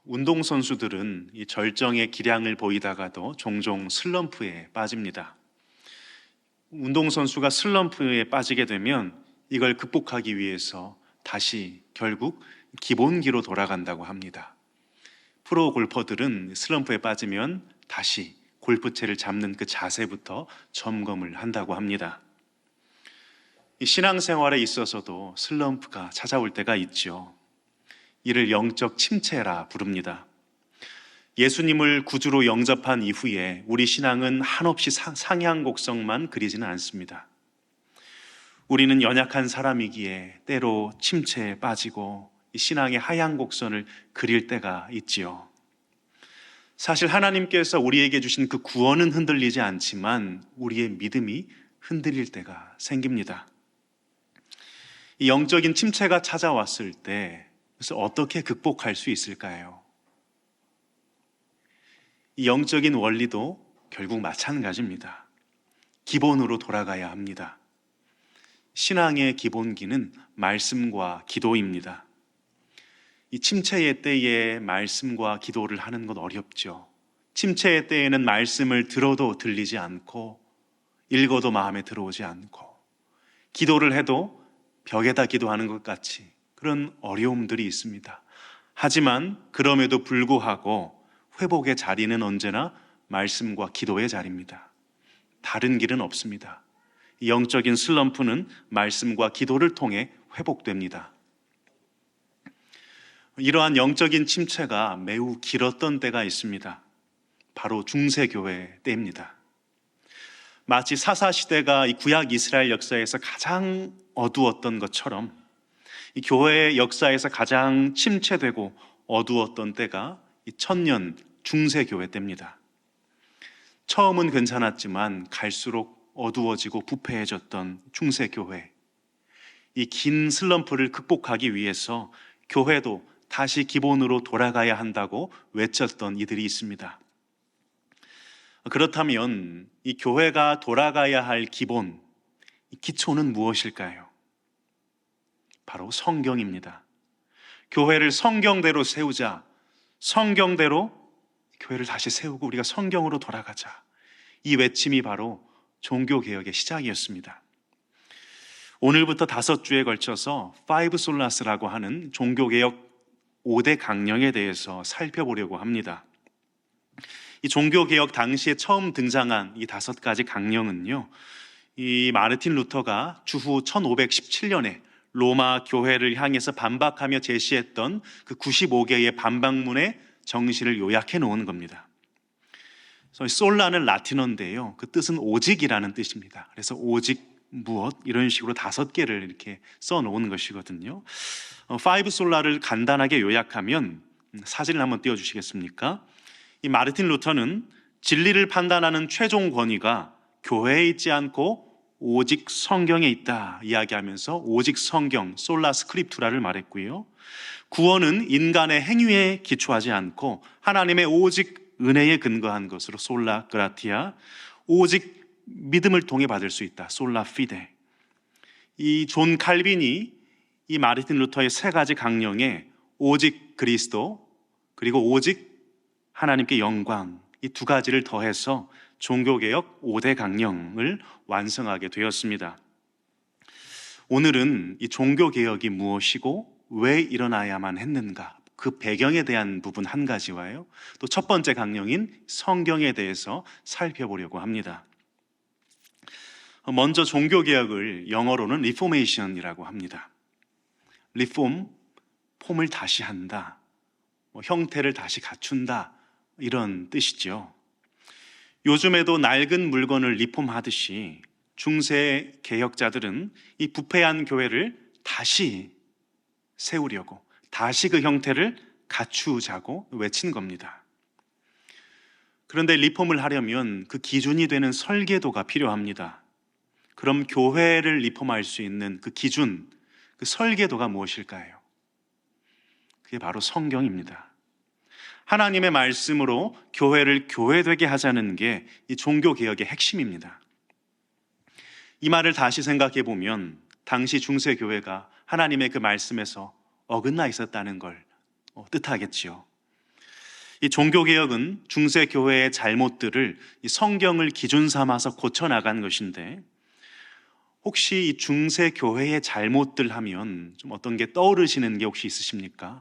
운동선수들은 이 절정의 기량을 보이다가도 종종 슬럼프에 빠집니다. 운동선수가 슬럼프에 빠지게 되면 이걸 극복하기 위해서 다시 결국 기본기로 돌아간다고 합니다. 프로 골퍼들은 슬럼프에 빠지면 다시 골프채를 잡는 그 자세부터 점검을 한다고 합니다. 이 신앙생활에 있어서도 슬럼프가 찾아올 때가 있죠. 이를 영적 침체라 부릅니다. 예수님을 구주로 영접한 이후에 우리 신앙은 한없이 상향 곡선만 그리지는 않습니다. 우리는 연약한 사람이기에 때로 침체에 빠지고 이 신앙의 하향 곡선을 그릴 때가 있지요. 사실 하나님께서 우리에게 주신 그 구원은 흔들리지 않지만 우리의 믿음이 흔들릴 때가 생깁니다. 이 영적인 침체가 찾아왔을 때 그래서 어떻게 극복할 수 있을까요? 이 영적인 원리도 결국 마찬가지입니다. 기본으로 돌아가야 합니다. 신앙의 기본기는 말씀과 기도입니다. 이 침체의 때에 말씀과 기도를 하는 건 어렵죠. 침체의 때에는 말씀을 들어도 들리지 않고 읽어도 마음에 들어오지 않고 기도를 해도 벽에다 기도하는 것 같이 그런 어려움들이 있습니다. 하지만 그럼에도 불구하고 회복의 자리는 언제나 말씀과 기도의 자리입니다. 다른 길은 없습니다. 영적인 슬럼프는 말씀과 기도를 통해 회복됩니다. 이러한 영적인 침체가 매우 길었던 때가 있습니다. 바로 중세교회 때입니다. 마치 사사시대가 이 구약 이스라엘 역사에서 가장 어두웠던 것처럼 이 교회의 역사에서 가장 침체되고 어두웠던 때가 이 천년 중세교회 때입니다. 처음은 괜찮았지만 갈수록 어두워지고 부패해졌던 중세교회. 이 긴 슬럼프를 극복하기 위해서 교회도 다시 기본으로 돌아가야 한다고 외쳤던 이들이 있습니다. 그렇다면 이 교회가 돌아가야 할 기본, 이 기초는 무엇일까요? 바로 성경입니다. 교회를 성경대로 세우자. 성경대로 교회를 다시 세우고 우리가 성경으로 돌아가자. 이 외침이 바로 종교개혁의 시작이었습니다. 오늘부터 5주에 걸쳐서 파이브 솔라스라고 하는 종교개혁 5대 강령에 대해서 살펴보려고 합니다. 이 종교개혁 당시에 처음 등장한 이 5가지 강령은요, 이 마르틴 루터가 주후 1517년에 로마 교회를 향해서 반박하며 제시했던 그 95개의 반박문의 정신을 요약해 놓은 겁니다. 솔라는 라틴어인데요, 그 뜻은 오직이라는 뜻입니다. 그래서 오직 무엇 이런 식으로 5개를 이렇게 써 놓은 것이거든요. 파이브 솔라를 간단하게 요약하면 사진을 한번 띄워주시겠습니까? 이 마르틴 루터는 진리를 판단하는 최종 권위가 교회에 있지 않고 오직 성경에 있다 이야기하면서 오직 성경, 솔라 스크립투라를 말했고요. 구원은 인간의 행위에 기초하지 않고 하나님의 오직 은혜에 근거한 것으로 솔라 그라티아, 오직 믿음을 통해 받을 수 있다, 솔라 피데. 이 존 칼빈이 이 마르틴 루터의 3가지 강령에 오직 그리스도 그리고 오직 하나님께 영광, 이 2가지를 더해서 종교개혁 5대 강령을 완성하게 되었습니다. 오늘은 이 종교개혁이 무엇이고 왜 일어나야만 했는가, 그 배경에 대한 부분 한 가지와요, 또 첫 번째 강령인 성경에 대해서 살펴보려고 합니다. 먼저 종교개혁을 영어로는 리포메이션이라고 합니다. 리폼, 폼을 다시 한다, 형태를 다시 갖춘다, 이런 뜻이죠. 요즘에도 낡은 물건을 리폼하듯이 중세 개혁자들은 이 부패한 교회를 다시 세우려고, 다시 그 형태를 갖추자고 외친 겁니다. 그런데 리폼을 하려면 그 기준이 되는 설계도가 필요합니다. 그럼 교회를 리폼할 수 있는 그 기준, 그 설계도가 무엇일까요? 그게 바로 성경입니다. 하나님의 말씀으로 교회를 교회되게 하자는 게 이 종교개혁의 핵심입니다. 이 말을 다시 생각해 보면 당시 중세교회가 하나님의 그 말씀에서 어긋나 있었다는 걸 뜻하겠지요. 이 종교개혁은 중세교회의 잘못들을 이 성경을 기준 삼아서 고쳐나간 것인데, 혹시 이 중세교회의 잘못들 하면 좀 어떤 게 떠오르시는 게 혹시 있으십니까?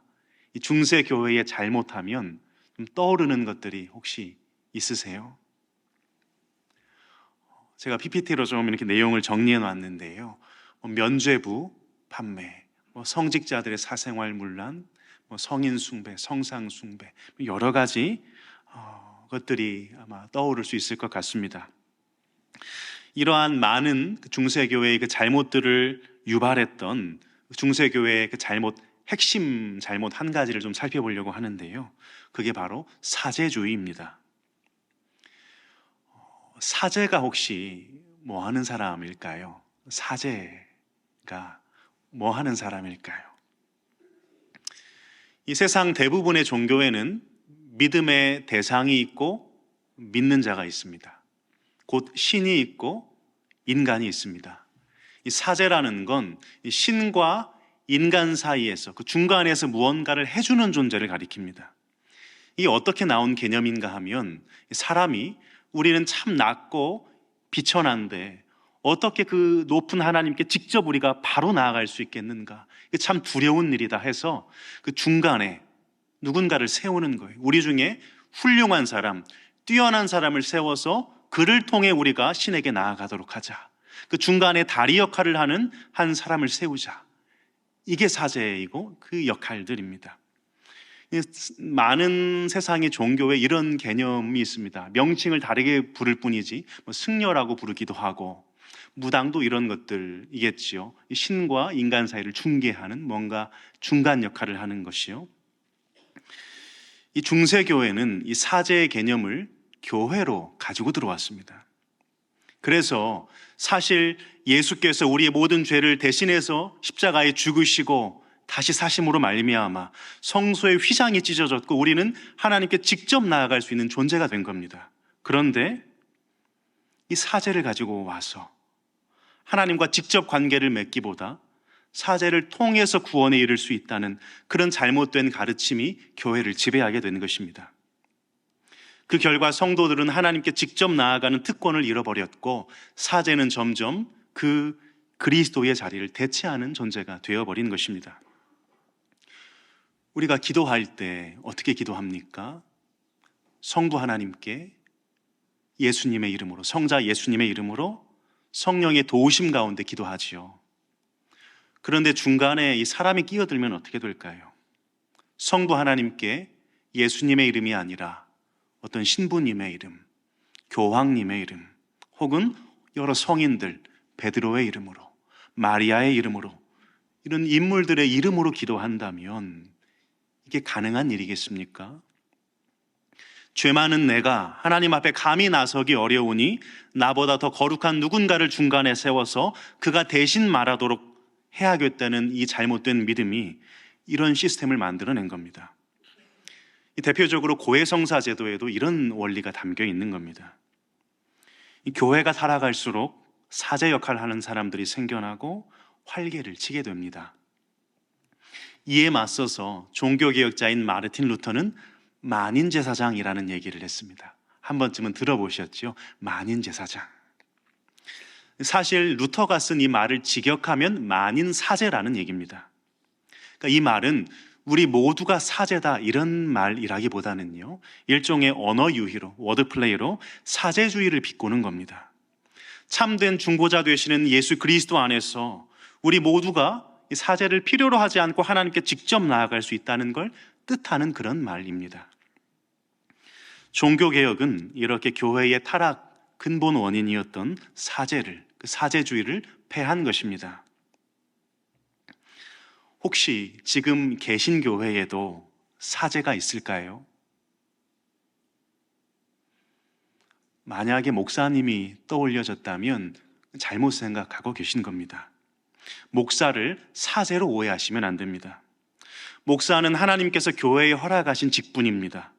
이 중세교회의 잘못하면 좀 떠오르는 것들이 혹시 있으세요? 제가 PPT로 좀 이렇게 내용을 정리해 놨는데요. 면죄부, 판매, 성직자들의 사생활 문란, 성인 숭배, 성상 숭배, 여러 가지 것들이 아마 떠오를 수 있을 것 같습니다. 이러한 많은 중세교회의 그 잘못들을 유발했던 중세교회의 그 핵심 잘못 한 가지를 좀 살펴보려고 하는데요. 그게 바로 사제주의입니다. 사제가 혹시 뭐 하는 사람일까요? 사제가 뭐 하는 사람일까요? 이 세상 대부분의 종교에는 믿음의 대상이 있고 믿는 자가 있습니다. 곧 신이 있고 인간이 있습니다. 이 사제라는 건 신과 인간 사이에서 그 중간에서 무언가를 해주는 존재를 가리킵니다. 이게 어떻게 나온 개념인가 하면, 사람이 우리는 참 낮고 비천한데 어떻게 그 높은 하나님께 직접 우리가 바로 나아갈 수 있겠는가? 이게 참 두려운 일이다 해서 그 중간에 누군가를 세우는 거예요. 우리 중에 훌륭한 사람, 뛰어난 사람을 세워서 그를 통해 우리가 신에게 나아가도록 하자. 그 중간에 다리 역할을 하는 한 사람을 세우자. 이게 사제이고 그 역할들입니다. 많은 세상의 종교에 이런 개념이 있습니다. 명칭을 다르게 부를 뿐이지, 승려라고 부르기도 하고, 무당도 이런 것들이겠지요. 신과 인간 사이를 중개하는 뭔가 중간 역할을 하는 것이요. 이 중세교회는 이 사제의 개념을 교회로 가지고 들어왔습니다. 그래서 사실 예수께서 우리의 모든 죄를 대신해서 십자가에 죽으시고 다시 사심으로 말미암아 성소의 휘장이 찢어졌고 우리는 하나님께 직접 나아갈 수 있는 존재가 된 겁니다. 그런데 이 사제를 가지고 와서 하나님과 직접 관계를 맺기보다 사제를 통해서 구원에 이를 수 있다는 그런 잘못된 가르침이 교회를 지배하게 된 것입니다. 그 결과 성도들은 하나님께 직접 나아가는 특권을 잃어버렸고, 사제는 점점 그 그리스도의 자리를 대체하는 존재가 되어버린 것입니다. 우리가 기도할 때 어떻게 기도합니까? 성부 하나님께 예수님의 이름으로, 성자 예수님의 이름으로 성령의 도우심 가운데 기도하지요. 그런데 중간에 이 사람이 끼어들면 어떻게 될까요? 성부 하나님께 예수님의 이름이 아니라 어떤 신부님의 이름, 교황님의 이름, 혹은 여러 성인들, 베드로의 이름으로, 마리아의 이름으로, 이런 인물들의 이름으로 기도한다면 이게 가능한 일이겠습니까? 죄 많은 내가 하나님 앞에 감히 나서기 어려우니 나보다 더 거룩한 누군가를 중간에 세워서 그가 대신 말하도록 해야겠다는 이 잘못된 믿음이 이런 시스템을 만들어낸 겁니다. 대표적으로 고해성사 제도에도 이런 원리가 담겨 있는 겁니다. 이 교회가 살아갈수록 사제 역할을 하는 사람들이 생겨나고 활개를 치게 됩니다. 이에 맞서서 종교개혁자인 마르틴 루터는 만인제사장이라는 얘기를 했습니다. 한 번쯤은 들어보셨죠? 만인제사장. 사실 루터가 쓴 이 말을 직역하면 만인사제라는 얘기입니다. 그러니까 이 말은 우리 모두가 사제다 이런 말이라기보다는요, 일종의 언어 유희로, 워드플레이로 사제주의를 비꼬는 겁니다. 참된 중보자 되시는 예수 그리스도 안에서 우리 모두가 사제를 필요로 하지 않고 하나님께 직접 나아갈 수 있다는 걸 뜻하는 그런 말입니다. 종교개혁은 이렇게 교회의 타락 근본 원인이었던 사제를, 그 사제주의를 폐한 것입니다. 혹시 지금 계신 교회에도 사제가 있을까요? 만약에 목사님이 떠올려졌다면 잘못 생각하고 계신 겁니다. 목사를 사제로 오해하시면 안 됩니다. 목사는 하나님께서 교회에 허락하신 직분입니다.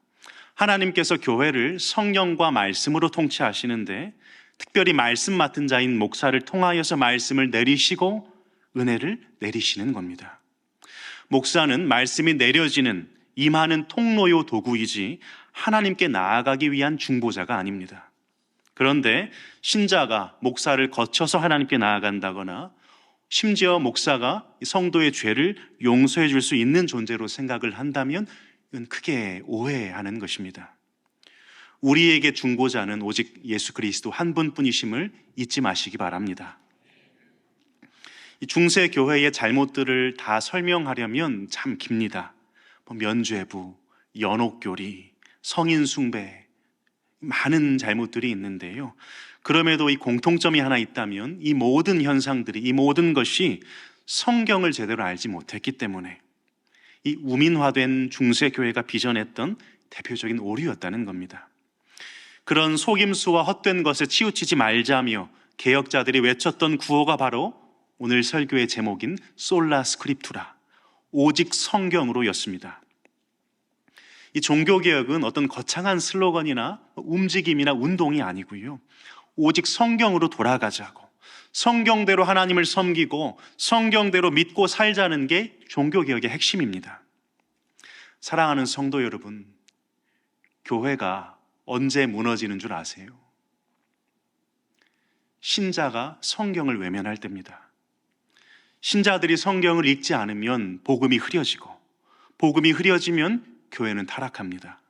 하나님께서 교회를 성령과 말씀으로 통치하시는데, 특별히 말씀 맡은 자인 목사를 통하여서 말씀을 내리시고 은혜를 내리시는 겁니다. 목사는 말씀이 내려지는 임하는 통로요 도구이지 하나님께 나아가기 위한 중보자가 아닙니다. 그런데 신자가 목사를 거쳐서 하나님께 나아간다거나 심지어 목사가 성도의 죄를 용서해 줄 수 있는 존재로 생각을 한다면 이건 크게 오해하는 것입니다. 우리에게 중보자는 오직 예수 그리스도 한 분뿐이심을 잊지 마시기 바랍니다. 이 중세 교회의 잘못들을 다 설명하려면 참 깁니다. 면죄부, 연옥교리, 성인 숭배, 많은 잘못들이 있는데요. 그럼에도 이 공통점이 하나 있다면 이 모든 현상들이, 이 모든 것이 성경을 제대로 알지 못했기 때문에 이 우민화된 중세교회가 빚어냈던 대표적인 오류였다는 겁니다. 그런 속임수와 헛된 것에 치우치지 말자며 개혁자들이 외쳤던 구호가 바로 오늘 설교의 제목인 솔라 스크립투라, 오직 성경으로였습니다. 이 종교개혁은 어떤 거창한 슬로건이나 움직임이나 운동이 아니고요. 오직 성경으로 돌아가자고, 성경대로 하나님을 섬기고 성경대로 믿고 살자는 게 종교개혁의 핵심입니다. 사랑하는 성도 여러분, 교회가 언제 무너지는 줄 아세요? 신자가 성경을 외면할 때입니다. 신자들이 성경을 읽지 않으면 복음이 흐려지고, 복음이 흐려지면 교회는 타락합니다.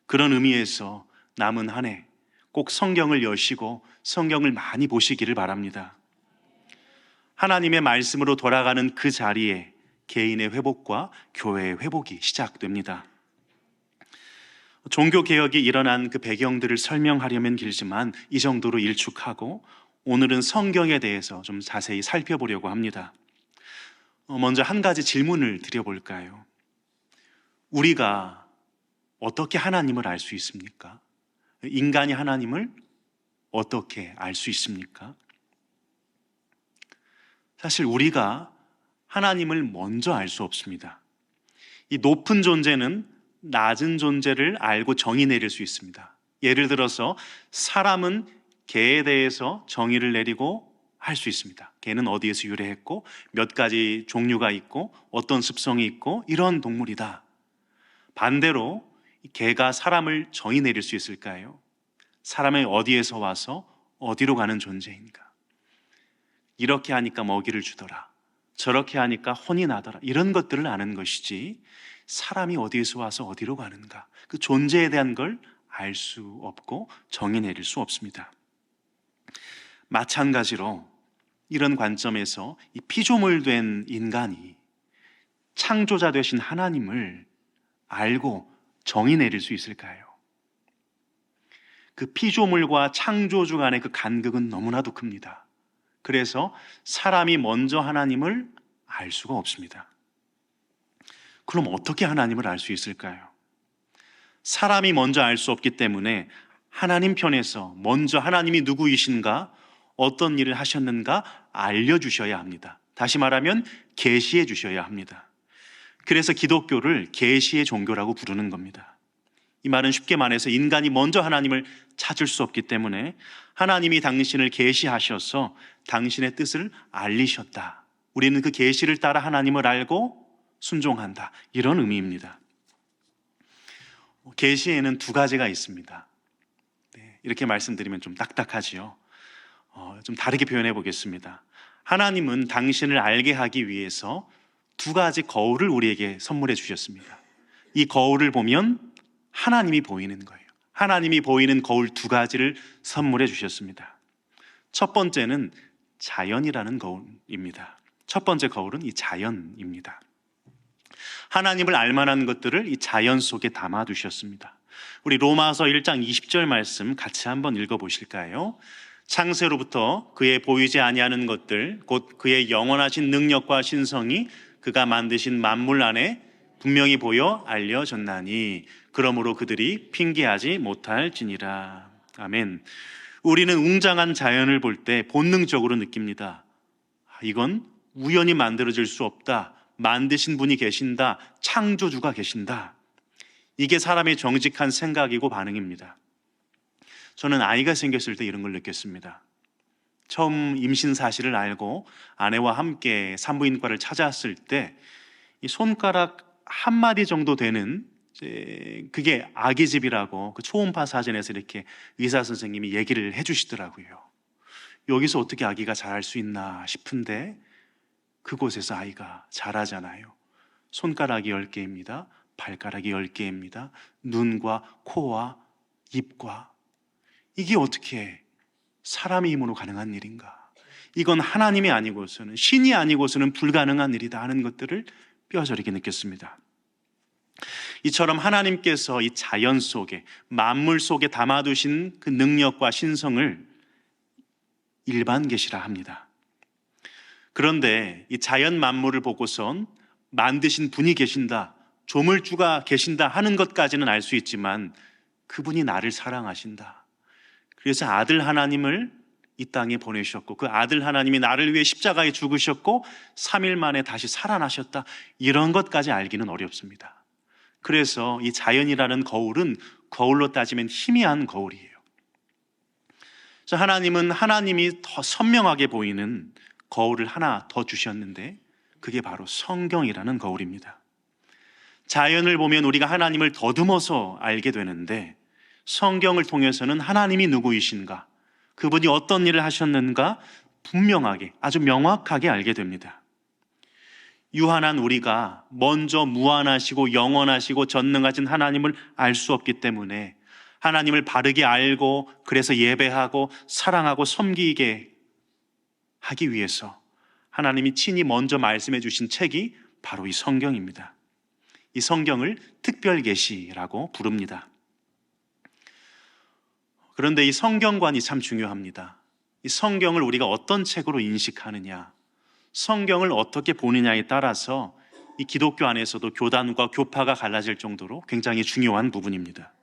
그런 의미에서 남은 한 해 꼭 성경을 여시고 성경을 많이 보시기를 바랍니다. 하나님의 말씀으로 돌아가는 그 자리에 개인의 회복과 교회의 회복이 시작됩니다. 종교개혁이 일어난 그 배경들을 설명하려면 길지만 이 정도로 일축하고 오늘은 성경에 대해서 좀 자세히 살펴보려고 합니다. 먼저 한 가지 질문을 드려볼까요? 우리가 어떻게 하나님을 알 수 있습니까? 인간이 하나님을 어떻게 알 수 있습니까? 사실 우리가 하나님을 먼저 알 수 없습니다. 이 높은 존재는 낮은 존재를 알고 정의 내릴 수 있습니다. 예를 들어서 사람은 개에 대해서 정의를 내리고 할 수 있습니다. 개는 어디에서 유래했고 몇 가지 종류가 있고 어떤 습성이 있고 이런 동물이다. 반대로 개가 사람을 정의 내릴 수 있을까요? 사람이 어디에서 와서 어디로 가는 존재인가? 이렇게 하니까 먹이를 주더라, 저렇게 하니까 혼이 나더라, 이런 것들을 아는 것이지 사람이 어디에서 와서 어디로 가는가, 그 존재에 대한 걸 알 수 없고 정의 내릴 수 없습니다. 마찬가지로 이런 관점에서 이 피조물 된 인간이 창조자 되신 하나님을 알고 정의 내릴 수 있을까요? 그 피조물과 창조주 간의 그 간극은 너무나도 큽니다. 그래서 사람이 먼저 하나님을 알 수가 없습니다. 그럼 어떻게 하나님을 알 수 있을까요? 사람이 먼저 알 수 없기 때문에 하나님 편에서 먼저 하나님이 누구이신가, 어떤 일을 하셨는가 알려주셔야 합니다. 다시 말하면 계시해 주셔야 합니다. 그래서 기독교를 계시의 종교라고 부르는 겁니다. 이 말은 쉽게 말해서 인간이 먼저 하나님을 찾을 수 없기 때문에 하나님이 당신을 계시하셔서 당신의 뜻을 알리셨다. 우리는 그 계시를 따라 하나님을 알고 순종한다. 이런 의미입니다. 계시에는 두 가지가 있습니다. 이렇게 말씀드리면 좀 딱딱하지요. 좀 다르게 표현해 보겠습니다. 하나님은 당신을 알게 하기 위해서 두 가지 거울을 우리에게 선물해 주셨습니다. 이 거울을 보면 하나님이 보이는 거예요. 하나님이 보이는 거울 두 가지를 선물해 주셨습니다. 첫 번째는 자연이라는 거울입니다. 첫 번째 거울은 이 자연입니다. 하나님을 알만한 것들을 이 자연 속에 담아 두셨습니다. 우리 로마서 1장 20절 말씀 같이 한번 읽어보실까요? 창세로부터 그의 보이지 아니하는 것들 곧 그의 영원하신 능력과 신성이 그가 만드신 만물 안에 분명히 보여 알려졌나니 그러므로 그들이 핑계하지 못할지니라. 아멘. 우리는 웅장한 자연을 볼 때 본능적으로 느낍니다. 이건 우연히 만들어질 수 없다. 만드신 분이 계신다. 창조주가 계신다. 이게 사람의 정직한 생각이고 반응입니다. 저는 아이가 생겼을 때 이런 걸 느꼈습니다. 처음 임신 사실을 알고 아내와 함께 산부인과를 찾아왔을 때 이 손가락 한마디 정도 되는 그게 아기 집이라고 그 초음파 사진에서 이렇게 의사 선생님이 얘기를 해주시더라고요. 여기서 어떻게 아기가 자랄 수 있나 싶은데 그곳에서 아이가 자라잖아요. 손가락이 10개입니다. 발가락이 10개입니다. 눈과 코와 입과, 이게 어떻게 사람의 힘으로 가능한 일인가? 이건 하나님이 아니고서는, 신이 아니고서는 불가능한 일이다 하는 것들을 뼈저리게 느꼈습니다. 이처럼 하나님께서 이 자연 속에, 만물 속에 담아두신 그 능력과 신성을 일반 계시라 합니다. 그런데 이 자연 만물을 보고선 만드신 분이 계신다, 조물주가 계신다 하는 것까지는 알 수 있지만 그분이 나를 사랑하신다, 그래서 아들 하나님을 이 땅에 보내셨고 그 아들 하나님이 나를 위해 십자가에 죽으셨고 3일 만에 다시 살아나셨다, 이런 것까지 알기는 어렵습니다. 그래서 이 자연이라는 거울은 거울로 따지면 희미한 거울이에요. 그래서 하나님은 하나님이 더 선명하게 보이는 거울을 하나 더 주셨는데 그게 바로 성경이라는 거울입니다. 자연을 보면 우리가 하나님을 더듬어서 알게 되는데 성경을 통해서는 하나님이 누구이신가, 그분이 어떤 일을 하셨는가 분명하게, 아주 명확하게 알게 됩니다. 유한한 우리가 먼저 무한하시고 영원하시고 전능하신 하나님을 알 수 없기 때문에 하나님을 바르게 알고 그래서 예배하고 사랑하고 섬기게 하기 위해서 하나님이 친히 먼저 말씀해 주신 책이 바로 이 성경입니다. 이 성경을 특별계시라고 부릅니다. 그런데 이 성경관이 참 중요합니다. 이 성경을 우리가 어떤 책으로 인식하느냐, 성경을 어떻게 보느냐에 따라서 이 기독교 안에서도 교단과 교파가 갈라질 정도로 굉장히 중요한 부분입니다.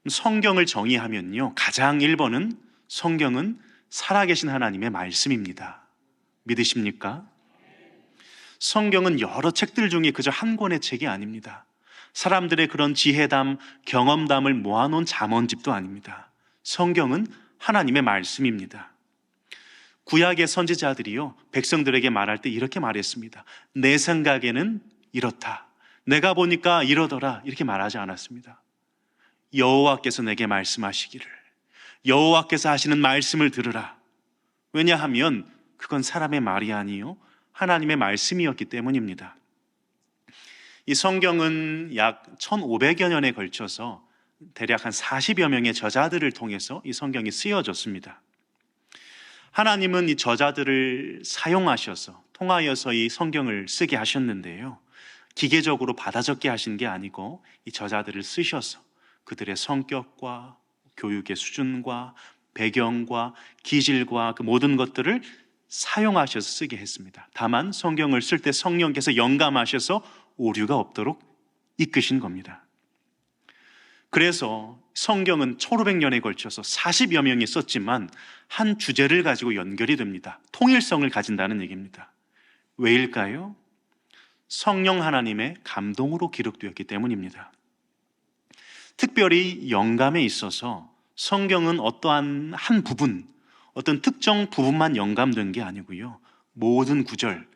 성경을 정의하면요, 가장 1번은 성경은 살아계신 하나님의 말씀입니다. 믿으십니까? 성경은 여러 책들 중에 그저 한 권의 책이 아닙니다. 사람들의 그런 지혜담, 경험담을 모아놓은 잠언집도 아닙니다. 성경은 하나님의 말씀입니다. 구약의 선지자들이요, 백성들에게 말할 때 이렇게 말했습니다. 내 생각에는 이렇다, 내가 보니까 이러더라, 이렇게 말하지 않았습니다. 여호와께서 내게 말씀하시기를, 여호와께서 하시는 말씀을 들으라. 왜냐하면 그건 사람의 말이 아니요 하나님의 말씀이었기 때문입니다. 이 성경은 약 1500여 년에 걸쳐서 대략 한 40여 명의 저자들을 통해서 이 성경이 쓰여졌습니다. 하나님은 이 저자들을 사용하셔서 통하여서 이 성경을 쓰게 하셨는데요, 기계적으로 받아 적게 하신 게 아니고 이 저자들을 쓰셔서 그들의 성격과 교육의 수준과 배경과 기질과 그 모든 것들을 사용하셔서 쓰게 했습니다. 다만 성경을 쓸 때 성령께서 영감하셔서 오류가 없도록 이끄신 겁니다. 그래서 성경은 1500년에 걸쳐서 40여 명이 썼지만 한 주제를 가지고 연결이 됩니다. 통일성을 가진다는 얘기입니다. 왜일까요? 성령 하나님의 감동으로 기록되었기 때문입니다. 특별히 영감에 있어서 성경은 어떠한 한 부분, 어떤 특정 부분만 영감된 게 아니고요, 모든 구절,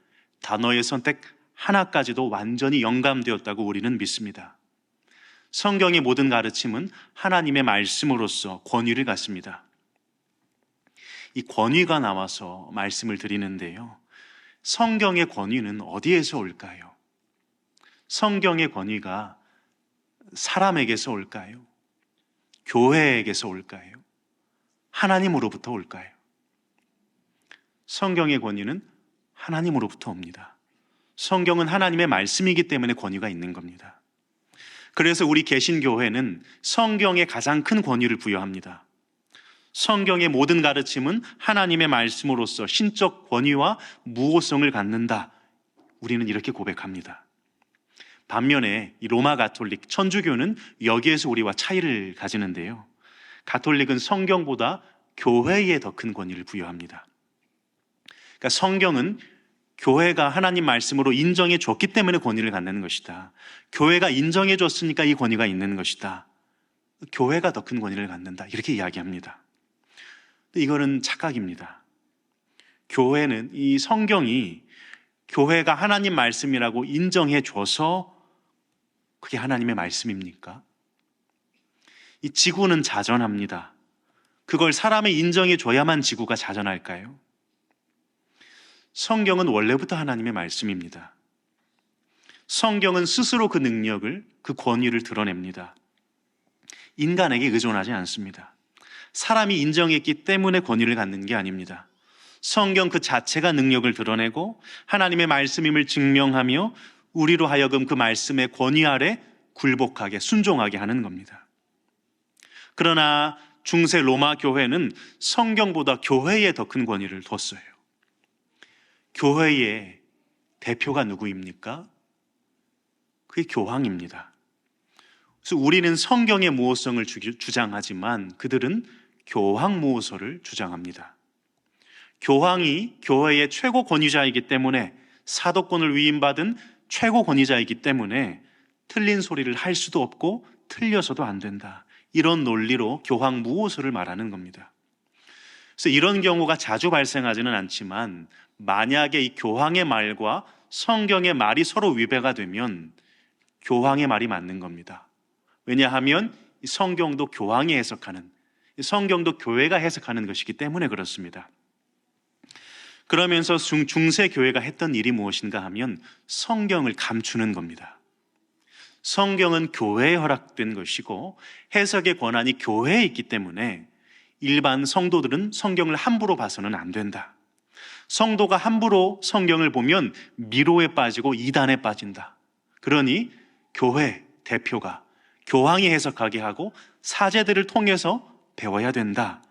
단어의 선택 하나까지도 완전히 영감되었다고 우리는 믿습니다. 성경의 모든 가르침은 하나님의 말씀으로서 권위를 갖습니다. 이 권위가 나와서 말씀을 드리는데요, 성경의 권위는 어디에서 올까요? 성경의 권위가 사람에게서 올까요? 교회에게서 올까요? 하나님으로부터 올까요? 성경의 권위는 하나님으로부터 옵니다. 성경은 하나님의 말씀이기 때문에 권위가 있는 겁니다. 그래서 우리 개신교회는 성경에 가장 큰 권위를 부여합니다. 성경의 모든 가르침은 하나님의 말씀으로서 신적 권위와 무호성을 갖는다, 우리는 이렇게 고백합니다. 반면에 이 로마 가톨릭, 천주교는 여기에서 우리와 차이를 가지는데요, 가톨릭은 성경보다 교회에 더 큰 권위를 부여합니다. 그러니까 성경은 교회가 하나님 말씀으로 인정해 줬기 때문에 권위를 갖는 것이다, 교회가 인정해 줬으니까 이 권위가 있는 것이다, 교회가 더 큰 권위를 갖는다, 이렇게 이야기합니다. 이거는 착각입니다. 교회는, 이 성경이 교회가 하나님 말씀이라고 인정해 줘서 그게 하나님의 말씀입니까? 이 지구는 자전합니다. 그걸 사람이 인정해 줘야만 지구가 자전할까요? 성경은 원래부터 하나님의 말씀입니다. 성경은 스스로 그 능력을, 그 권위를 드러냅니다. 인간에게 의존하지 않습니다. 사람이 인정했기 때문에 권위를 갖는 게 아닙니다. 성경 그 자체가 능력을 드러내고 하나님의 말씀임을 증명하며 우리로 하여금 그 말씀의 권위 아래 굴복하게, 순종하게 하는 겁니다. 그러나 중세 로마 교회는 성경보다 교회에 더 큰 권위를 뒀어요. 교회의 대표가 누구입니까? 그게 교황입니다. 그래서 우리는 성경의 무호성을 주장하지만 그들은 교황 무호소를 주장합니다. 교황이 교회의 최고 권위자이기 때문에, 사도권을 위임받은 최고 권위자이기 때문에 틀린 소리를 할 수도 없고 틀려서도 안 된다. 이런 논리로 교황 무호소를 말하는 겁니다. 그래서 이런 경우가 자주 발생하지는 않지만 만약에 이 교황의 말과 성경의 말이 서로 위배가 되면 교황의 말이 맞는 겁니다. 왜냐하면 이 성경도 교황이 해석하는, 성경도 교회가 해석하는 것이기 때문에 그렇습니다. 그러면서 중세 교회가 했던 일이 무엇인가 하면 성경을 감추는 겁니다. 성경은 교회에 허락된 것이고 해석의 권한이 교회에 있기 때문에 일반 성도들은 성경을 함부로 봐서는 안 된다. 성도가 함부로 성경을 보면 미로에 빠지고 이단에 빠진다. 그러니 교회 대표가, 교황이 해석하게 하고 사제들을 통해서 배워야 된다.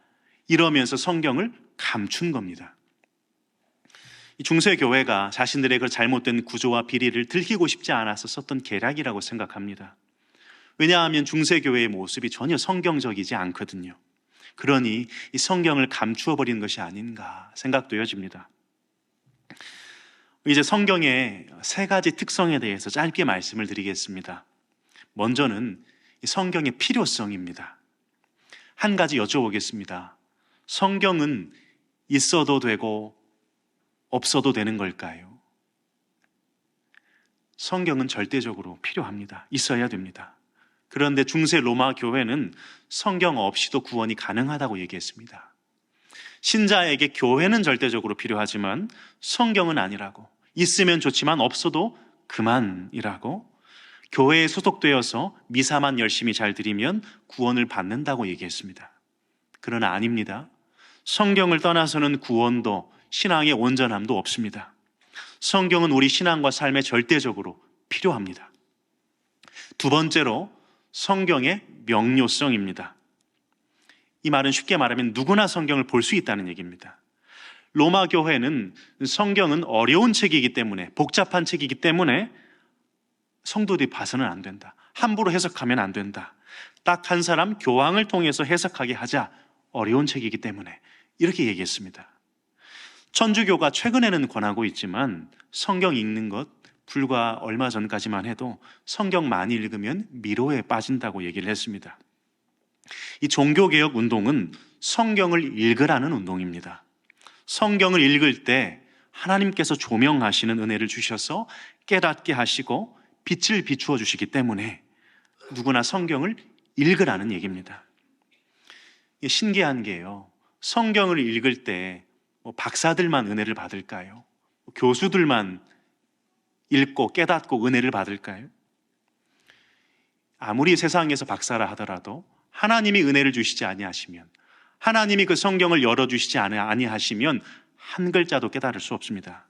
이러면서 성경을 감춘 겁니다. 중세 교회가 자신들의 그 잘못된 구조와 비리를 들키고 싶지 않아서 썼던 계략이라고 생각합니다. 왜냐하면 중세 교회의 모습이 전혀 성경적이지 않거든요. 그러니 이 성경을 감추어 버린 것이 아닌가 생각되어집니다. 이제 성경의 세 가지 특성에 대해서 짧게 말씀을 드리겠습니다. 먼저는 이 성경의 필요성입니다. 한 가지 여쭤보겠습니다. 성경은 있어도 되고 없어도 되는 걸까요? 성경은 절대적으로 필요합니다. 있어야 됩니다. 그런데 중세 로마 교회는 성경 없이도 구원이 가능하다고 얘기했습니다. 신자에게 교회는 절대적으로 필요하지만 성경은 아니라고, 있으면 좋지만 없어도 그만이라고, 교회에 소속되어서 미사만 열심히 잘 드리면 구원을 받는다고 얘기했습니다. 그러나 아닙니다. 성경을 떠나서는 구원도 신앙의 온전함도 없습니다. 성경은 우리 신앙과 삶에 절대적으로 필요합니다. 두 번째로 성경의 명료성입니다. 이 말은 쉽게 말하면 누구나 성경을 볼 수 있다는 얘기입니다. 로마 교회는 성경은 어려운 책이기 때문에, 복잡한 책이기 때문에 성도들이 봐서는 안 된다. 함부로 해석하면 안 된다. 딱 한 사람 교황을 통해서 해석하게 하자. 어려운 책이기 때문에. 이렇게 얘기했습니다. 천주교가 최근에는 권하고 있지만 성경 읽는 것 불과 얼마 전까지만 해도 성경 많이 읽으면 미로에 빠진다고 얘기를 했습니다. 이 종교개혁 운동은 성경을 읽으라는 운동입니다. 성경을 읽을 때 하나님께서 조명하시는 은혜를 주셔서 깨닫게 하시고 빛을 비추어 주시기 때문에 누구나 성경을 읽으라는 얘기입니다. 이게 신기한 게요, 성경을 읽을 때 박사들만 은혜를 받을까요? 교수들만 읽고 깨닫고 은혜를 받을까요? 아무리 세상에서 박사라 하더라도 하나님이 은혜를 주시지 아니하시면, 하나님이 그 성경을 열어주시지 아니하시면 한 글자도 깨달을 수 없습니다.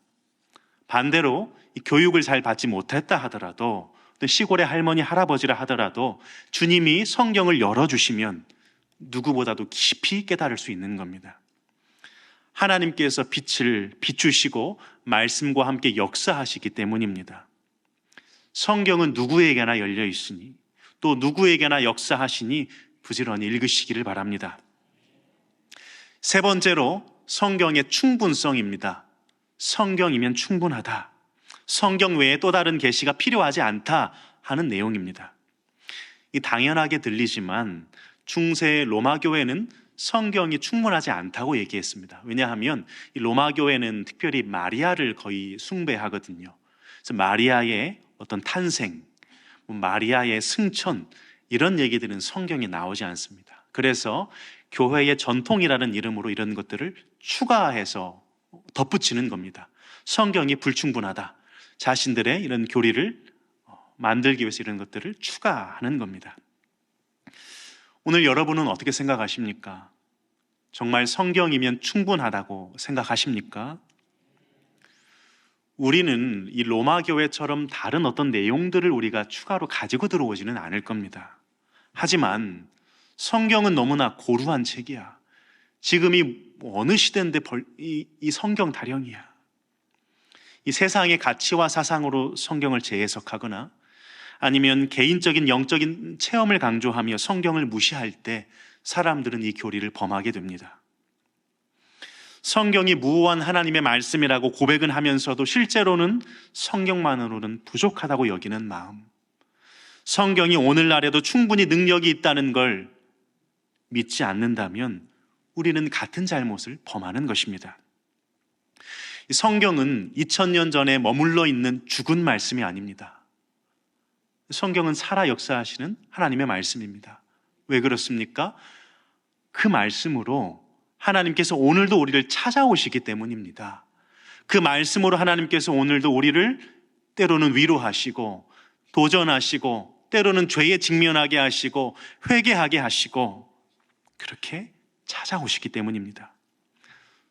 반대로 이 교육을 잘 받지 못했다 하더라도, 시골의 할머니 할아버지라 하더라도 주님이 성경을 열어주시면 누구보다도 깊이 깨달을 수 있는 겁니다. 하나님께서 빛을 비추시고 말씀과 함께 역사하시기 때문입니다. 성경은 누구에게나 열려 있으니, 또 누구에게나 역사하시니 부지런히 읽으시기를 바랍니다. 세 번째로 성경의 충분성입니다. 성경이면 충분하다. 성경 외에 또 다른 계시가 필요하지 않다 하는 내용입니다. 이 당연하게 들리지만 중세 로마 교회는 성경이 충분하지 않다고 얘기했습니다. 왜냐하면 이 로마 교회는 특별히 마리아를 거의 숭배하거든요. 그래서 마리아의 어떤 탄생, 마리아의 승천, 이런 얘기들은 성경에 나오지 않습니다. 그래서 교회의 전통이라는 이름으로 이런 것들을 추가해서 덧붙이는 겁니다. 성경이 불충분하다, 자신들의 이런 교리를 만들기 위해서 이런 것들을 추가하는 겁니다. 오늘 여러분은 어떻게 생각하십니까? 정말 성경이면 충분하다고 생각하십니까? 우리는 이 로마 교회처럼 다른 어떤 내용들을 우리가 추가로 가지고 들어오지는 않을 겁니다. 하지만 성경은 너무나 고루한 책이야. 지금이 어느 시대인데 이 성경 다령이야. 이 세상의 가치와 사상으로 성경을 재해석하거나 아니면 개인적인 영적인 체험을 강조하며 성경을 무시할 때 사람들은 이 교리를 범하게 됩니다. 성경이 무오한 하나님의 말씀이라고 고백은 하면서도 실제로는 성경만으로는 부족하다고 여기는 마음, 성경이 오늘날에도 충분히 능력이 있다는 걸 믿지 않는다면 우리는 같은 잘못을 범하는 것입니다. 성경은 2000년 전에 머물러 있는 죽은 말씀이 아닙니다. 성경은 살아 역사하시는 하나님의 말씀입니다. 왜 그렇습니까? 그 말씀으로 하나님께서 오늘도 우리를 찾아오시기 때문입니다. 그 말씀으로 하나님께서 오늘도 우리를 때로는 위로하시고 도전하시고 때로는 죄에 직면하게 하시고 회개하게 하시고 그렇게 찾아오시기 때문입니다.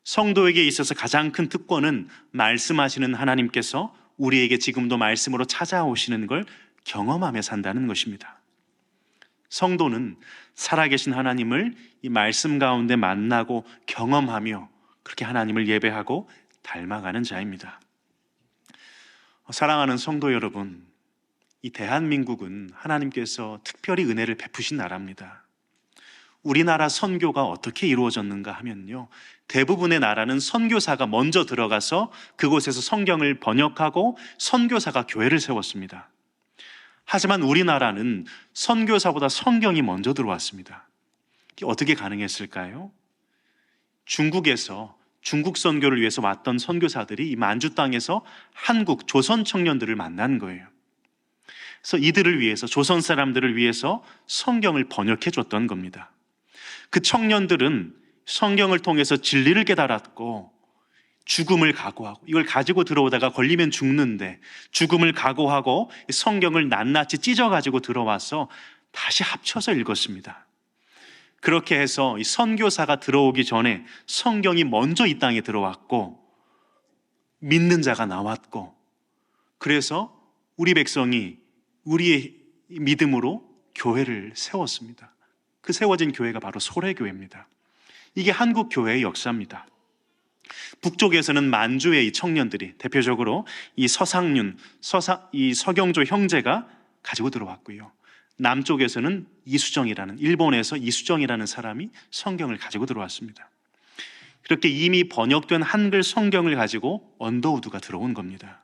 성도에게 있어서 가장 큰 특권은 말씀하시는 하나님께서 우리에게 지금도 말씀으로 찾아오시는 걸 경험하며 산다는 것입니다. 성도는 살아계신 하나님을 이 말씀 가운데 만나고 경험하며 그렇게 하나님을 예배하고 닮아가는 자입니다. 사랑하는 성도 여러분, 이 대한민국은 하나님께서 특별히 은혜를 베푸신 나라입니다. 우리나라 선교가 어떻게 이루어졌는가 하면요, 대부분의 나라는 선교사가 먼저 들어가서 그곳에서 성경을 번역하고 선교사가 교회를 세웠습니다. 하지만 우리나라는 선교사보다 성경이 먼저 들어왔습니다. 이게 어떻게 가능했을까요? 중국에서 중국 선교를 위해서 왔던 선교사들이 이 만주 땅에서 한국 조선 청년들을 만난 거예요. 그래서 이들을 위해서, 조선 사람들을 위해서 성경을 번역해 줬던 겁니다. 그 청년들은 성경을 통해서 진리를 깨달았고 죽음을 각오하고, 이걸 가지고 들어오다가 걸리면 죽는데 죽음을 각오하고 성경을 낱낱이 찢어가지고 들어와서 다시 합쳐서 읽었습니다. 그렇게 해서 이 선교사가 들어오기 전에 성경이 먼저 이 땅에 들어왔고 믿는 자가 나왔고, 그래서 우리 백성이 우리의 믿음으로 교회를 세웠습니다. 그 세워진 교회가 바로 소래교회입니다. 이게 한국 교회의 역사입니다. 북쪽에서는 만주의 이 청년들이 대표적으로 이 서상윤, 이 서경조 형제가 가지고 들어왔고요. 남쪽에서는 이수정이라는, 일본에서 이수정이라는 사람이 성경을 가지고 들어왔습니다. 그렇게 이미 번역된 한글 성경을 가지고 언더우드가 들어온 겁니다.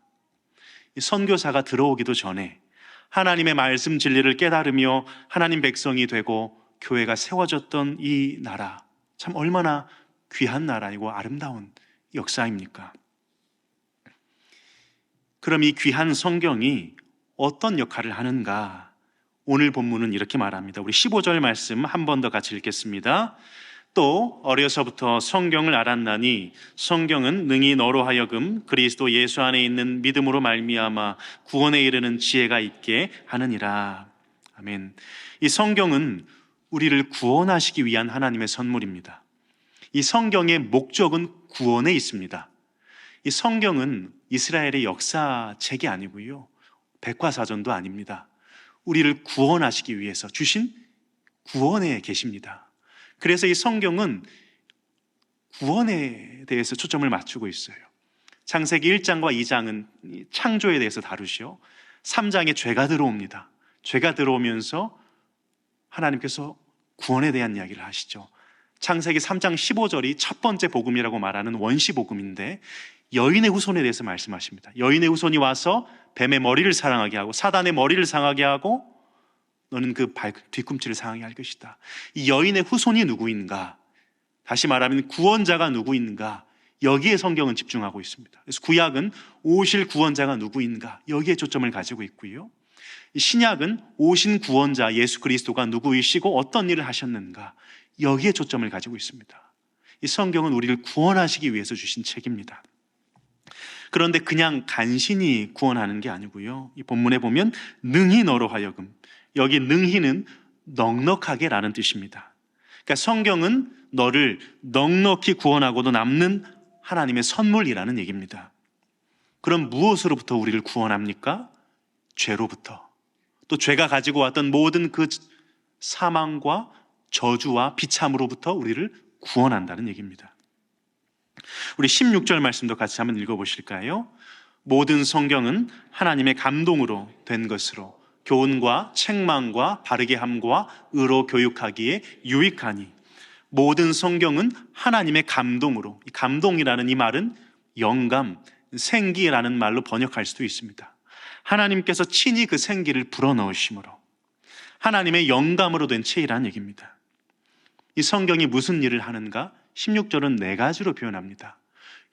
이 선교사가 들어오기도 전에 하나님의 말씀 진리를 깨달으며 하나님 백성이 되고 교회가 세워졌던 이 나라, 참 얼마나 귀한 나라이고 아름다운 역사입니까? 그럼 이 귀한 성경이 어떤 역할을 하는가? 오늘 본문은 이렇게 말합니다. 우리 15절 말씀 한 번 더 같이 읽겠습니다. 또 어려서부터 성경을 알았나니 성경은 능히 너로 하여금 그리스도 예수 안에 있는 믿음으로 말미암아 구원에 이르는 지혜가 있게 하느니라. 아멘. 이 성경은 우리를 구원하시기 위한 하나님의 선물입니다. 이 성경의 목적은 구원에 있습니다. 이 성경은 이스라엘의 역사책이 아니고요, 백과사전도 아닙니다. 우리를 구원하시기 위해서 주신 구원에 계십니다. 그래서 이 성경은 구원에 대해서 초점을 맞추고 있어요. 창세기 1장과 2장은 창조에 대해서 다루시오. 3장에 죄가 들어옵니다. 죄가 들어오면서 하나님께서 구원에 대한 이야기를 하시죠. 창세기 3장 15절이 첫 번째 복음이라고 말하는 원시 복음인데 여인의 후손에 대해서 말씀하십니다. 여인의 후손이 와서 뱀의 머리를 상하게 하고 사단의 머리를 상하게 하고 너는 그 뒤꿈치를 상하게 할 것이다. 이 여인의 후손이 누구인가? 다시 말하면 구원자가 누구인가, 여기에 성경은 집중하고 있습니다. 그래서 구약은 오실 구원자가 누구인가, 여기에 초점을 가지고 있고요. 신약은 오신 구원자 예수 그리스도가 누구이시고 어떤 일을 하셨는가, 여기에 초점을 가지고 있습니다. 이 성경은 우리를 구원하시기 위해서 주신 책입니다. 그런데 그냥 간신히 구원하는 게 아니고요. 이 본문에 보면 능히 너로 하여금, 여기 능히는 넉넉하게 라는 뜻입니다. 그러니까 성경은 너를 넉넉히 구원하고도 남는 하나님의 선물이라는 얘기입니다. 그럼 무엇으로부터 우리를 구원합니까? 죄로부터. 또 죄가 가지고 왔던 모든 그 사망과 저주와 비참으로부터 우리를 구원한다는 얘기입니다. 우리 16절 말씀도 같이 한번 읽어보실까요? 모든 성경은 하나님의 감동으로 된 것으로 교훈과 책망과 바르게 함과 의로 교육하기에 유익하니. 모든 성경은 하나님의 감동으로, 이 감동이라는 이 말은 영감, 생기라는 말로 번역할 수도 있습니다. 하나님께서 친히 그 생기를 불어넣으심으로 하나님의 영감으로 된 책이라는 얘기입니다. 이 성경이 무슨 일을 하는가? 16절은 네 가지로 표현합니다.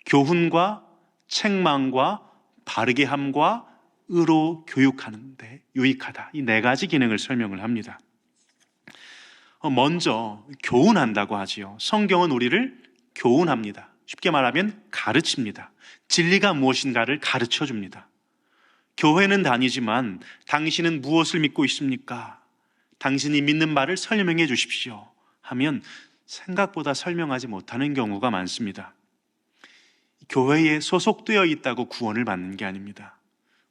교훈과 책망과 바르게 함과 의로 교육하는 데 유익하다. 이 네 가지 기능을 설명을 합니다. 먼저 교훈한다고 하지요. 성경은 우리를 교훈합니다. 쉽게 말하면 가르칩니다. 진리가 무엇인가를 가르쳐 줍니다. 교회는 다니지만 당신은 무엇을 믿고 있습니까? 당신이 믿는 바를 설명해 주십시오 하면 생각보다 설명하지 못하는 경우가 많습니다. 교회에 소속되어 있다고 구원을 받는 게 아닙니다.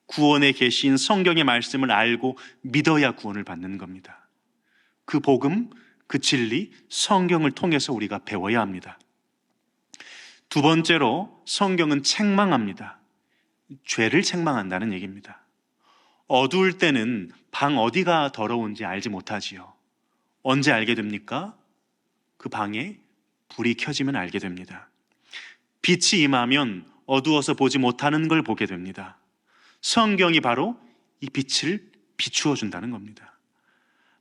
구원의 계시인 성경의 말씀을 알고 믿어야 구원을 받는 겁니다. 그 복음, 그 진리, 성경을 통해서 우리가 배워야 합니다. 두 번째로 성경은 책망합니다. 죄를 책망한다는 얘기입니다. 어두울 때는 방 어디가 더러운지 알지 못하지요. 언제 알게 됩니까? 그 방에 불이 켜지면 알게 됩니다. 빛이 임하면 어두워서 보지 못하는 걸 보게 됩니다. 성경이 바로 이 빛을 비추어 준다는 겁니다.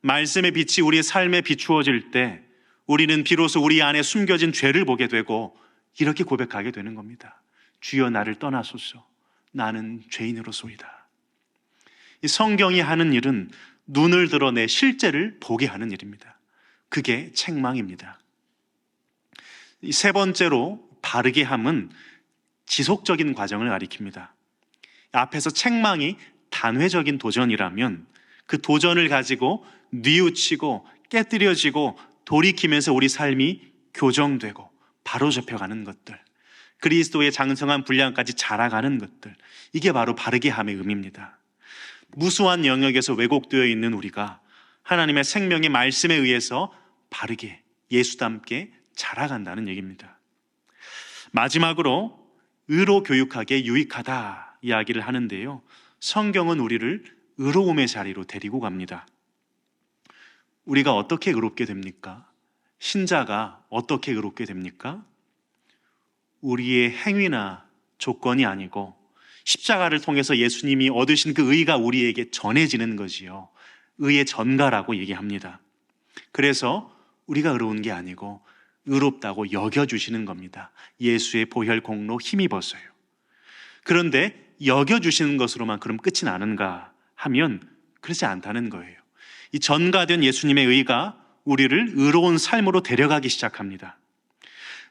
말씀의 빛이 우리의 삶에 비추어질 때 우리는 비로소 우리 안에 숨겨진 죄를 보게 되고 이렇게 고백하게 되는 겁니다. 주여 나를 떠나소서, 나는 죄인으로소이다. 이 성경이 하는 일은 눈을 들어 내 실제를 보게 하는 일입니다. 그게 책망입니다. 이 세 번째로 바르게 함은 지속적인 과정을 가리킵니다. 앞에서 책망이 단회적인 도전이라면 그 도전을 가지고 뉘우치고 깨뜨려지고 돌이키면서 우리 삶이 교정되고 바로잡혀가는 것들, 그리스도의 장성한 분량까지 자라가는 것들, 이게 바로 바르게 함의 의미입니다. 무수한 영역에서 왜곡되어 있는 우리가 하나님의 생명의 말씀에 의해서 바르게 예수답게 자라간다는 얘기입니다. 마지막으로 의로 교육하기에 유익하다 이야기를 하는데요, 성경은 우리를 의로움의 자리로 데리고 갑니다. 우리가 어떻게 의롭게 됩니까? 신자가 어떻게 의롭게 됩니까? 우리의 행위나 조건이 아니고 십자가를 통해서 예수님이 얻으신 그 의가 우리에게 전해지는 거지요. 의의 전가라고 얘기합니다. 그래서 우리가 의로운 게 아니고 의롭다고 여겨주시는 겁니다. 예수의 보혈 공로 힘입어서요. 그런데 여겨주시는 것으로만 그럼 끝이 나는가 하면 그렇지 않다는 거예요. 이 전가된 예수님의 의가 우리를 의로운 삶으로 데려가기 시작합니다.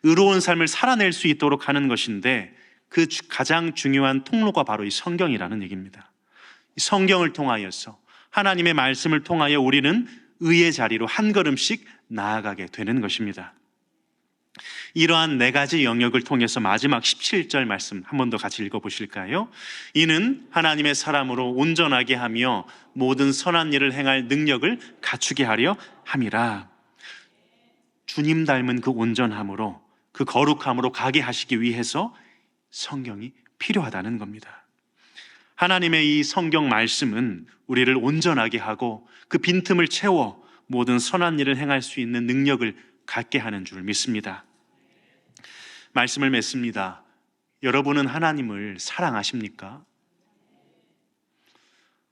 의로운 삶을 살아낼 수 있도록 하는 것인데 그 가장 중요한 통로가 바로 이 성경이라는 얘기입니다. 이 성경을 통하여서, 하나님의 말씀을 통하여 우리는 의의 자리로 한 걸음씩 나아가게 되는 것입니다. 이러한 네 가지 영역을 통해서 마지막 17절 말씀 한 번 더 같이 읽어보실까요? 이는 하나님의 사람으로 온전하게 하며 모든 선한 일을 행할 능력을 갖추게 하려 함이라. 주님 닮은 그 온전함으로, 그 거룩함으로 가게 하시기 위해서 성경이 필요하다는 겁니다. 하나님의 이 성경 말씀은 우리를 온전하게 하고 그 빈틈을 채워 모든 선한 일을 행할 수 있는 능력을 갖게 하는 줄 믿습니다. 말씀을 맺습니다. 여러분은 하나님을 사랑하십니까?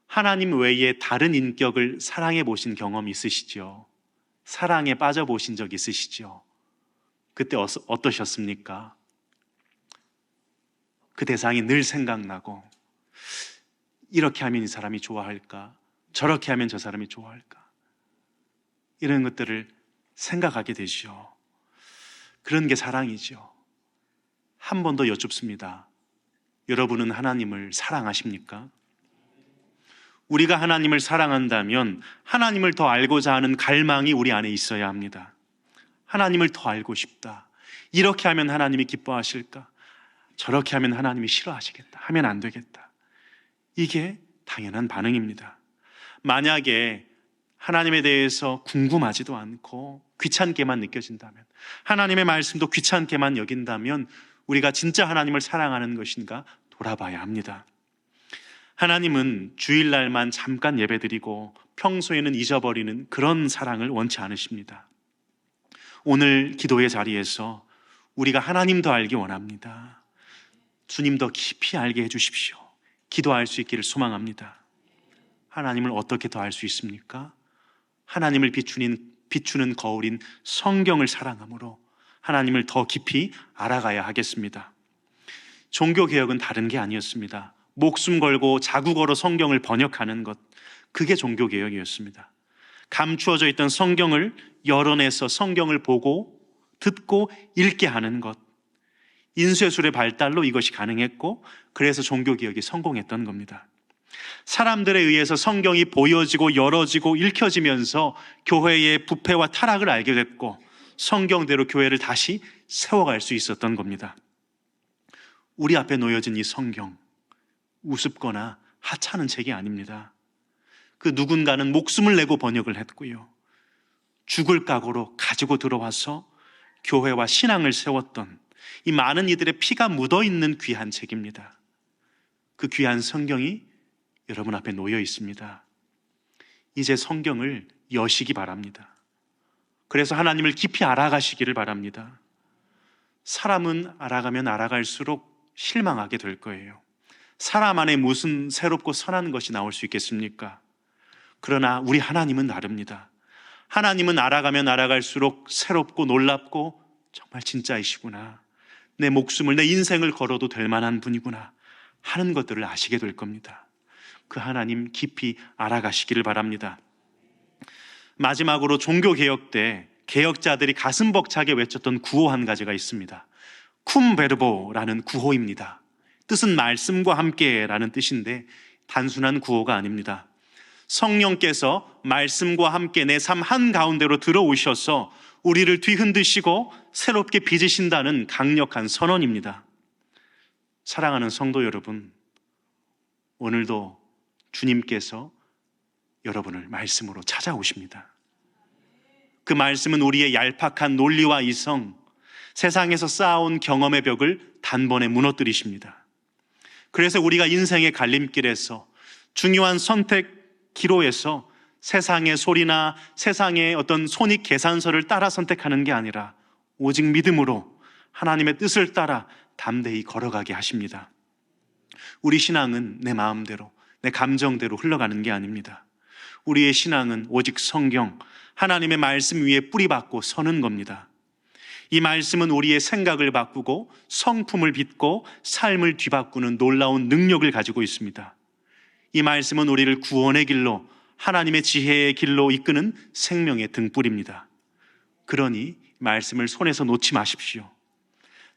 하나님 외에 다른 인격을 사랑해 보신 경험 있으시죠? 사랑에 빠져 보신 적 있으시죠? 그때 어떠셨습니까? 그 대상이 늘 생각나고, 이렇게 하면 이 사람이 좋아할까? 저렇게 하면 저 사람이 좋아할까? 이런 것들을 생각하게 되죠. 그런 게 사랑이죠. 한 번 더 여쭙습니다. 여러분은 하나님을 사랑하십니까? 우리가 하나님을 사랑한다면 하나님을 더 알고자 하는 갈망이 우리 안에 있어야 합니다. 하나님을 더 알고 싶다. 이렇게 하면 하나님이 기뻐하실까? 저렇게 하면 하나님이 싫어하시겠다. 하면 안 되겠다. 이게 당연한 반응입니다. 만약에 하나님에 대해서 궁금하지도 않고 귀찮게만 느껴진다면, 하나님의 말씀도 귀찮게만 여긴다면 우리가 진짜 하나님을 사랑하는 것인가 돌아봐야 합니다. 하나님은 주일날만 잠깐 예배드리고 평소에는 잊어버리는 그런 사랑을 원치 않으십니다. 오늘 기도의 자리에서 우리가 하나님 더 알기 원합니다. 주님 더 깊이 알게 해주십시오. 기도할 수 있기를 소망합니다. 하나님을 어떻게 더 알 수 있습니까? 하나님을 비추는 거울인 성경을 사랑함으로 하나님을 더 깊이 알아가야 하겠습니다. 종교개혁은 다른 게 아니었습니다. 목숨 걸고 자구 걸어 성경을 번역하는 것, 그게 종교개혁이었습니다. 감추어져 있던 성경을 열어내서 성경을 보고 듣고 읽게 하는 것, 인쇄술의 발달로 이것이 가능했고, 그래서 종교개혁이 성공했던 겁니다. 사람들에 의해서 성경이 보여지고 열어지고 읽혀지면서 교회의 부패와 타락을 알게 됐고, 성경대로 교회를 다시 세워갈 수 있었던 겁니다. 우리 앞에 놓여진 이 성경, 우습거나 하찮은 책이 아닙니다. 그 누군가는 목숨을 내고 번역을 했고요, 죽을 각오로 가지고 들어와서 교회와 신앙을 세웠던 이 많은 이들의 피가 묻어있는 귀한 책입니다. 그 귀한 성경이 여러분 앞에 놓여 있습니다. 이제 성경을 여시기 바랍니다. 그래서 하나님을 깊이 알아가시기를 바랍니다. 사람은 알아가면 알아갈수록 실망하게 될 거예요. 사람 안에 무슨 새롭고 선한 것이 나올 수 있겠습니까? 그러나 우리 하나님은 다릅니다. 하나님은 알아가면 알아갈수록 새롭고 놀랍고 정말 진짜이시구나, 내 목숨을, 내 인생을 걸어도 될 만한 분이구나 하는 것들을 아시게 될 겁니다. 그 하나님 깊이 알아가시기를 바랍니다. 마지막으로 종교개혁 때 개혁자들이 가슴 벅차게 외쳤던 구호 한 가지가 있습니다. 쿰 베르보라는 구호입니다. 뜻은 말씀과 함께라는 뜻인데 단순한 구호가 아닙니다. 성령께서 말씀과 함께 내 삶 한가운데로 들어오셔서 우리를 뒤흔드시고 새롭게 빚으신다는 강력한 선언입니다. 사랑하는 성도 여러분, 오늘도 주님께서 여러분을 말씀으로 찾아오십니다. 그 말씀은 우리의 얄팍한 논리와 이성, 세상에서 쌓아온 경험의 벽을 단번에 무너뜨리십니다. 그래서 우리가 인생의 갈림길에서, 중요한 선택 기로에서 세상의 소리나 세상의 어떤 손익 계산서를 따라 선택하는 게 아니라 오직 믿음으로 하나님의 뜻을 따라 담대히 걸어가게 하십니다. 우리 신앙은 내 마음대로, 내 감정대로 흘러가는 게 아닙니다. 우리의 신앙은 오직 성경, 하나님의 말씀 위에 뿌리박고 서는 겁니다. 이 말씀은 우리의 생각을 바꾸고 성품을 빚고 삶을 뒤바꾸는 놀라운 능력을 가지고 있습니다. 이 말씀은 우리를 구원의 길로, 하나님의 지혜의 길로 이끄는 생명의 등불입니다. 그러니 말씀을 손에서 놓지 마십시오.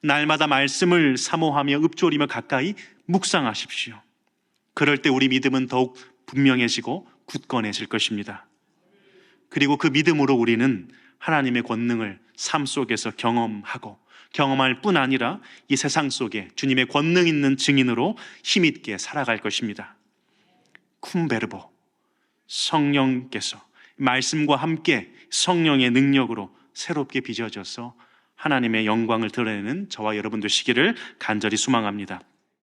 날마다 말씀을 사모하며 읊조리며 가까이 묵상하십시오. 그럴 때 우리 믿음은 더욱 분명해지고 굳건해질 것입니다. 그리고 그 믿음으로 우리는 하나님의 권능을 삶 속에서 경험할 뿐 아니라 이 세상 속에 주님의 권능 있는 증인으로 힘있게 살아갈 것입니다. 쿰 베르보, 성령께서 말씀과 함께 성령의 능력으로 새롭게 빚어져서 하나님의 영광을 드러내는 저와 여러분 되시기를 간절히 소망합니다.